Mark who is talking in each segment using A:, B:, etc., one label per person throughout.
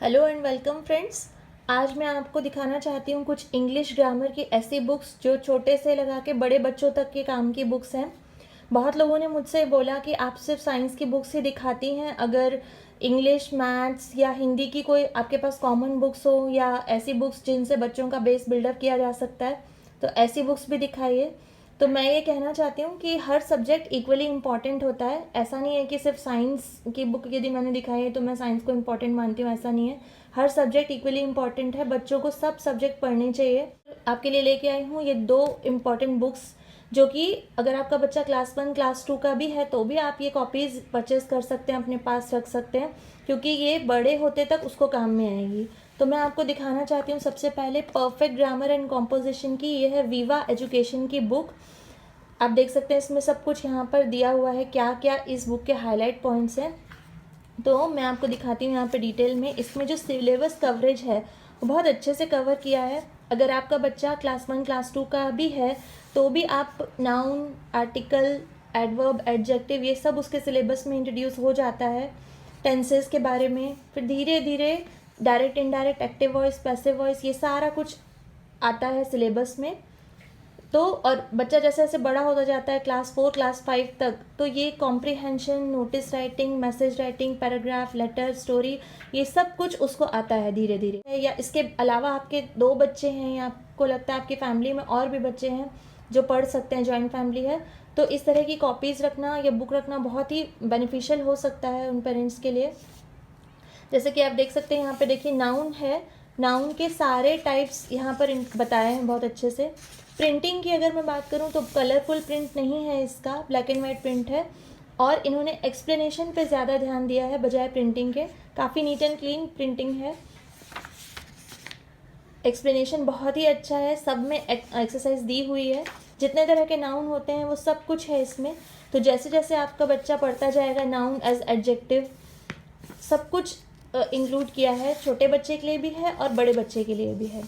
A: Hello and welcome friends. आज मैं आपको दिखाना चाहती हूँ कुछ इंग्लिश ग्रामर की ऐसी बुक्स जो छोटे से लगा के बड़े बच्चों तक के काम की बुक्स हैं। बहुत लोगों ने मुझसे बोला कि आप सिर्फ साइंस की बुक्स ही दिखाती हैं, अगर इंग्लिश मैथ्स या हिंदी की कोई आपके पास कॉमन बुक्स हो या ऐसी बुक्स जिनसे बच्चों का बेस बिल्डअप किया जा सकता है तो ऐसी बुक्स भी दिखाइए। तो मैं ये कहना चाहती हूँ कि हर सब्जेक्ट इक्वली इम्पॉर्टेंट होता है। ऐसा नहीं है कि सिर्फ साइंस की बुक यदि मैंने दिखाई है तो मैं साइंस को इम्पॉर्टेंट मानती हूँ, ऐसा नहीं है। हर सब्जेक्ट इक्वली इम्पॉर्टेंट है, बच्चों को सब सब्जेक्ट पढ़ने चाहिए। आपके लिए लेके आई हूँ ये दो इम्पॉर्टेंट बुक्स जो कि अगर आपका बच्चा क्लास 1 क्लास 2 का भी है तो भी आप ये कॉपीज़ परचेज़ कर सकते हैं, अपने पास रख सकते हैं, क्योंकि ये बड़े होते तक उसको काम में आएगी। तो मैं आपको दिखाना चाहती हूँ सबसे पहले परफेक्ट ग्रामर एंड कॉम्पोजिशन की। ये है वीवा एजुकेशन की बुक। आप देख सकते हैं इसमें सब कुछ यहाँ पर दिया हुआ है, क्या क्या इस बुक के हाईलाइट पॉइंट्स हैं। तो मैं आपको दिखाती हूँ यहाँ पे डिटेल में। इसमें जो सिलेबस कवरेज है वो बहुत अच्छे से कवर किया है। अगर आपका बच्चा क्लास 1 क्लास 2 का भी है तो भी आप नाउन, आर्टिकल, एडवर्ब, एडजेक्टिव ये सब उसके सिलेबस में इंट्रोड्यूस हो जाता है। टेंसेस के बारे में, फिर धीरे धीरे direct indirect, active voice, passive voice, ये सारा कुछ आता है सिलेबस में। तो और बच्चा जैसे जैसे बड़ा होता जाता है क्लास 4 क्लास 5 तक, तो ये comprehension, notice writing, message writing, paragraph, letter, story, ये सब कुछ उसको आता है धीरे धीरे। या इसके अलावा आपके 2 बच्चे हैं या आपको लगता है आपकी फैमिली में और भी बच्चे हैं जो पढ़ सकते हैं, जॉइंट फैमिली है, तो इस तरह की कॉपीज़ रखना या बुक रखना बहुत ही बेनिफिशियल हो सकता है उन पेरेंट्स के लिए। जैसे कि आप देख सकते हैं यहाँ पे देखिए नाउन है, नाउन के सारे टाइप्स यहाँ पर बताए हैं बहुत अच्छे से। प्रिंटिंग की अगर मैं बात करूँ तो कलरफुल प्रिंट नहीं है इसका, ब्लैक एंड वाइट प्रिंट है, और इन्होंने एक्सप्लेनेशन पे ज़्यादा ध्यान दिया है बजाय प्रिंटिंग के। काफ़ी नीट एंड क्लीन प्रिंटिंग है, एक्सप्लेनेशन बहुत ही अच्छा है, सब में एक्सरसाइज दी हुई है, जितने तरह के नाउन होते हैं वो सब कुछ है इसमें। तो जैसे जैसे आपका बच्चा पढ़ता जाएगा नाउन एज एडजेक्टिव सब कुछ इंक्लूड किया है, छोटे बच्चे के लिए भी है और बड़े बच्चे के लिए भी है।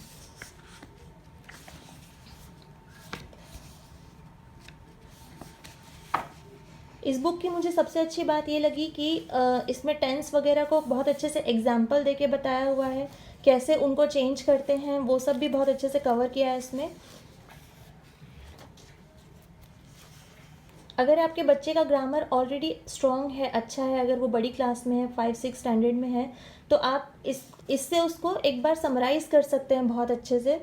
A: इस बुक की मुझे सबसे अच्छी बात ये लगी कि इसमें टेंस वगैरह को बहुत अच्छे से एग्जाम्पल देके बताया हुआ है, कैसे उनको चेंज करते हैं वो सब भी बहुत अच्छे से कवर किया है इसमें। अगर आपके बच्चे का ग्रामर ऑलरेडी स्ट्रॉन्ग है, अच्छा है, अगर वो बड़ी क्लास में है, 5-6 स्टैंडर्ड में है, तो आप इससे उसको एक बार समराइज़ कर सकते हैं बहुत अच्छे से।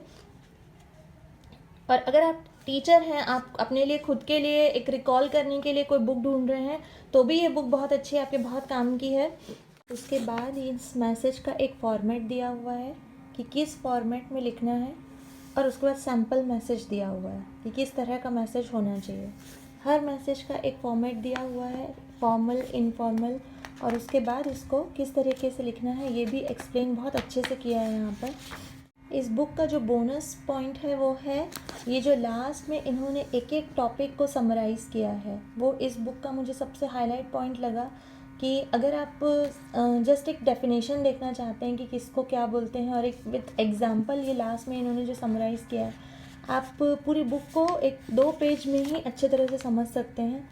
A: और अगर आप टीचर हैं, आप अपने लिए खुद के लिए एक रिकॉल करने के लिए कोई बुक ढूंढ रहे हैं तो भी ये बुक बहुत अच्छी है, आपके बहुत काम की है। उसके बाद इस मैसेज का एक फॉर्मेट दिया हुआ है कि किस फॉर्मेट में लिखना है, और उसके बाद सैम्पल मैसेज दिया हुआ है कि किस तरह का मैसेज होना चाहिए। हर मैसेज का एक फॉर्मेट दिया हुआ है, फॉर्मल, इनफॉर्मल, और उसके बाद इसको किस तरीके से लिखना है ये भी एक्सप्लेन बहुत अच्छे से किया है यहाँ पर। इस बुक का जो बोनस पॉइंट है वो है ये जो लास्ट में इन्होंने एक एक टॉपिक को समराइज़ किया है, वो इस बुक का मुझे सबसे हाईलाइट पॉइंट लगा। कि अगर आप जस्ट एक डेफिनेशन देखना चाहते हैं कि किसको क्या बोलते हैं और एक विथ एग्जांपल ये लास्ट में इन्होंने जो समराइज़ किया है, आप पूरी बुक को 1-2 पेज में ही अच्छे तरह से समझ सकते हैं।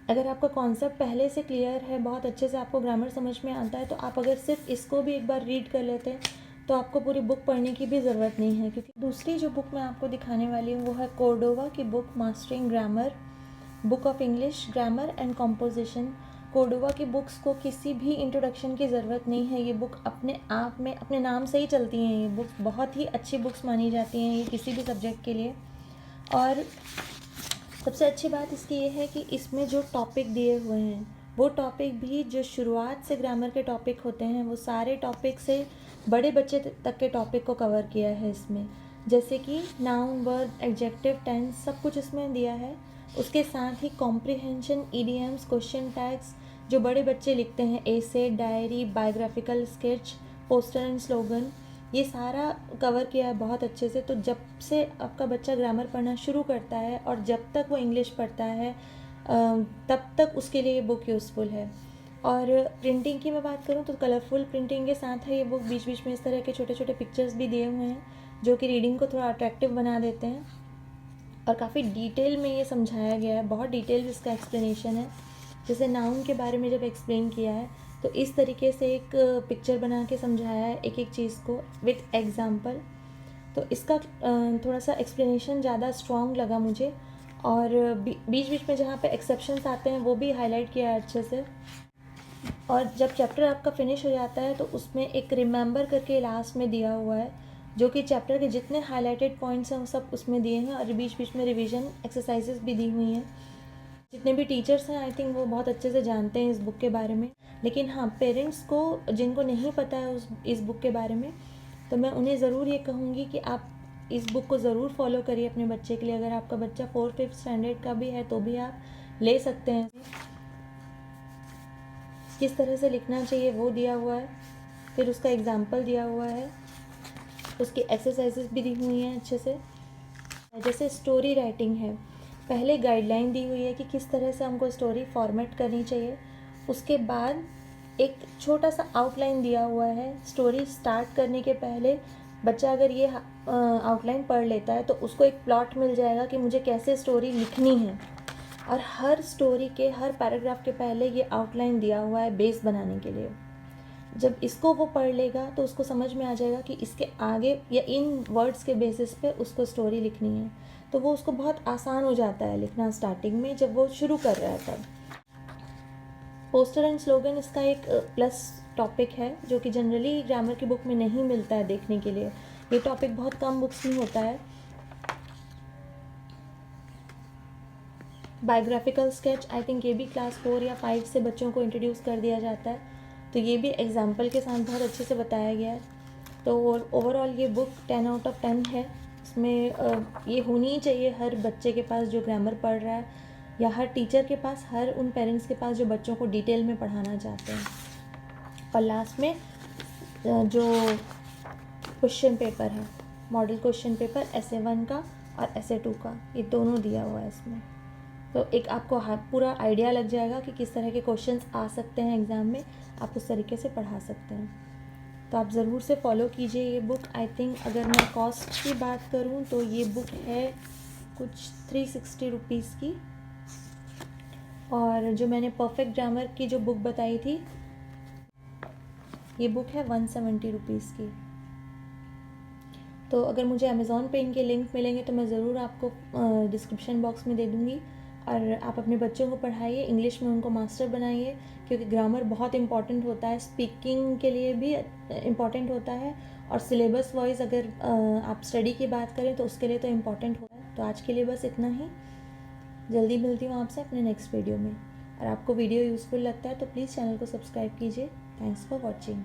A: अगर आपका कॉन्सेप्ट पहले से क्लियर है, बहुत अच्छे से आपको ग्रामर समझ में आता है, तो आप अगर सिर्फ इसको भी एक बार रीड कर लेते हैं तो आपको पूरी बुक पढ़ने की भी ज़रूरत नहीं है। क्योंकि दूसरी जो बुक मैं आपको दिखाने वाली हूँ वो है कोर्डोवा की book, mastering grammar, book of English grammar and composition. Cordoba की बुक्स को किसी भी इंट्रोडक्शन की ज़रूरत नहीं है, ये बुक अपने आप में अपने नाम से ही चलती हैं। ये बुक्स बहुत ही अच्छी बुक्स मानी जाती हैं ये किसी भी सब्जेक्ट के लिए। और सबसे अच्छी बात इसकी ये है कि इसमें जो टॉपिक दिए हुए हैं वो टॉपिक भी जो शुरुआत से ग्रामर के टॉपिक होते हैं वो सारे टॉपिक से बड़े बच्चे तक के टॉपिक को कवर किया है इसमें। जैसे कि नाउन, वर्ब, एडजेक्टिव, टेंस सब कुछ इसमें दिया है। उसके साथ ही कॉम्प्रिहेंशन, ईडियम्स, क्वेश्चन टैग्स जो बड़े बच्चे लिखते हैं, essay, diary, biographical sketch, poster and slogan, ये सारा कवर किया है बहुत अच्छे से। तो जब से आपका बच्चा ग्रामर पढ़ना शुरू करता है और जब तक वो इंग्लिश पढ़ता है तब तक उसके लिए ये बुक यूज़फुल है। और प्रिंटिंग की मैं बात करूँ तो कलरफुल प्रिंटिंग के साथ है ये बुक। बीच बीच में इस तरह के छोटे छोटे पिक्चर्स भी दिए हुए हैं जो कि रीडिंग को थोड़ा अट्रैक्टिव बना देते हैं, और काफ़ी डिटेल में ये समझाया गया है, बहुत डिटेल इसका एक्सप्लेनेशन है। जैसे नाउन के बारे में जब एक्सप्लेन किया है तो इस तरीके से एक पिक्चर बना के समझाया है एक एक चीज़ को विथ एग्जाम्पल। तो इसका थोड़ा सा एक्सप्लेनेशन ज़्यादा स्ट्रॉन्ग लगा मुझे, और बीच बीच में जहाँ पे एक्सेप्शंस आते हैं वो भी हाईलाइट किया है अच्छे से। और जब चैप्टर आपका फिनिश हो जाता है तो उसमें एक रिमेंबर करके लास्ट में दिया हुआ है, जो कि चैप्टर के जितने हाईलाइटेड पॉइंट्स हैं वो सब उसमें दिए हैं, और बीच बीच में रिवीजन एक्सरसाइजेस भी दी हुई हैं। जितने भी टीचर्स हैं आई थिंक वो बहुत अच्छे से जानते हैं इस बुक के बारे में। लेकिन हाँ, पेरेंट्स को जिनको नहीं पता है इस बुक के बारे में, तो मैं उन्हें ज़रूर ये कहूँगी कि आप इस बुक को ज़रूर फॉलो करिए अपने बच्चे के लिए। अगर आपका बच्चा 4th-5th स्टैंडर्ड का भी है तो भी आप ले सकते हैं। किस तरह से लिखना चाहिए वो दिया हुआ है, फिर उसका एग्जाम्पल दिया हुआ है, उसकी एक्सरसाइजेस भी दी हुई हैं अच्छे से। जैसे स्टोरी राइटिंग है, पहले गाइडलाइन दी हुई है कि किस तरह से हमको स्टोरी फॉर्मेट करनी चाहिए। उसके बाद एक छोटा सा आउटलाइन दिया हुआ है। स्टोरी स्टार्ट करने के पहले बच्चा अगर ये आउटलाइन पढ़ लेता है तो उसको एक प्लॉट मिल जाएगा कि मुझे कैसे स्टोरी लिखनी है। और हर स्टोरी के हर पैराग्राफ के पहले ये आउटलाइन दिया हुआ है बेस बनाने के लिए। जब इसको वो पढ़ लेगा तो उसको समझ में आ जाएगा कि इसके आगे या इन वर्ड्स के बेसिस पे उसको स्टोरी लिखनी है। तो वो उसको बहुत आसान हो जाता है लिखना स्टार्टिंग में, जब वो शुरू कर रहा है तब। पोस्टर एंड स्लोगन इसका एक प्लस टॉपिक है, जो कि जनरली ग्रामर की बुक में नहीं मिलता है देखने के लिए। ये टॉपिक बहुत कम बुक्स में होता है। बायोग्राफिकल स्केच आई थिंक ये भी क्लास 4 या 5 से बच्चों को इंट्रोड्यूस कर दिया जाता है, तो ये भी एग्जाम्पल के साथ बहुत अच्छे से बताया गया है। तो ओवरऑल ये बुक 10 आउट ऑफ 10 है। इसमें ये होनी ही चाहिए हर बच्चे के पास जो ग्रामर पढ़ रहा है, या हर टीचर के पास, हर उन पेरेंट्स के पास जो बच्चों को डिटेल में पढ़ाना चाहते हैं। और लास्ट में जो क्वेश्चन पेपर है, मॉडल क्वेश्चन पेपर essay 1 का और essay 2 का, ये दोनों दिया हुआ है इसमें। तो एक आपको पूरा आइडिया लग जाएगा कि किस तरह के क्वेश्चंस आ सकते हैं एग्ज़ाम में, आप उस तरीके से पढ़ा सकते हैं। तो आप ज़रूर से फॉलो कीजिए ये बुक। आई थिंक अगर मैं कॉस्ट की बात करूँ तो ये बुक है कुछ 360 रुपीज़ की, और जो मैंने परफेक्ट ग्रामर की जो बुक बताई थी ये बुक है 170 रुपीज़ की। तो अगर मुझे अमेज़ॉन पे इनके लिंक मिलेंगे तो मैं ज़रूर आपको डिस्क्रिप्शन बॉक्स में दे दूँगी। और आप अपने बच्चों को पढ़ाइए, इंग्लिश में उनको मास्टर बनाइए, क्योंकि ग्रामर बहुत इंपॉर्टेंट होता है, स्पीकिंग के लिए भी इम्पॉर्टेंट होता है, और सिलेबस वाइज अगर आप स्टडी की बात करें तो उसके लिए तो इम्पॉर्टेंट होता है। तो आज के लिए बस इतना ही। जल्दी मिलती हूँ आपसे अपने नेक्स्ट वीडियो में। और आपको वीडियो यूज़फुल लगता है तो प्लीज़ चैनल को सब्सक्राइब कीजिए। Thanks for watching.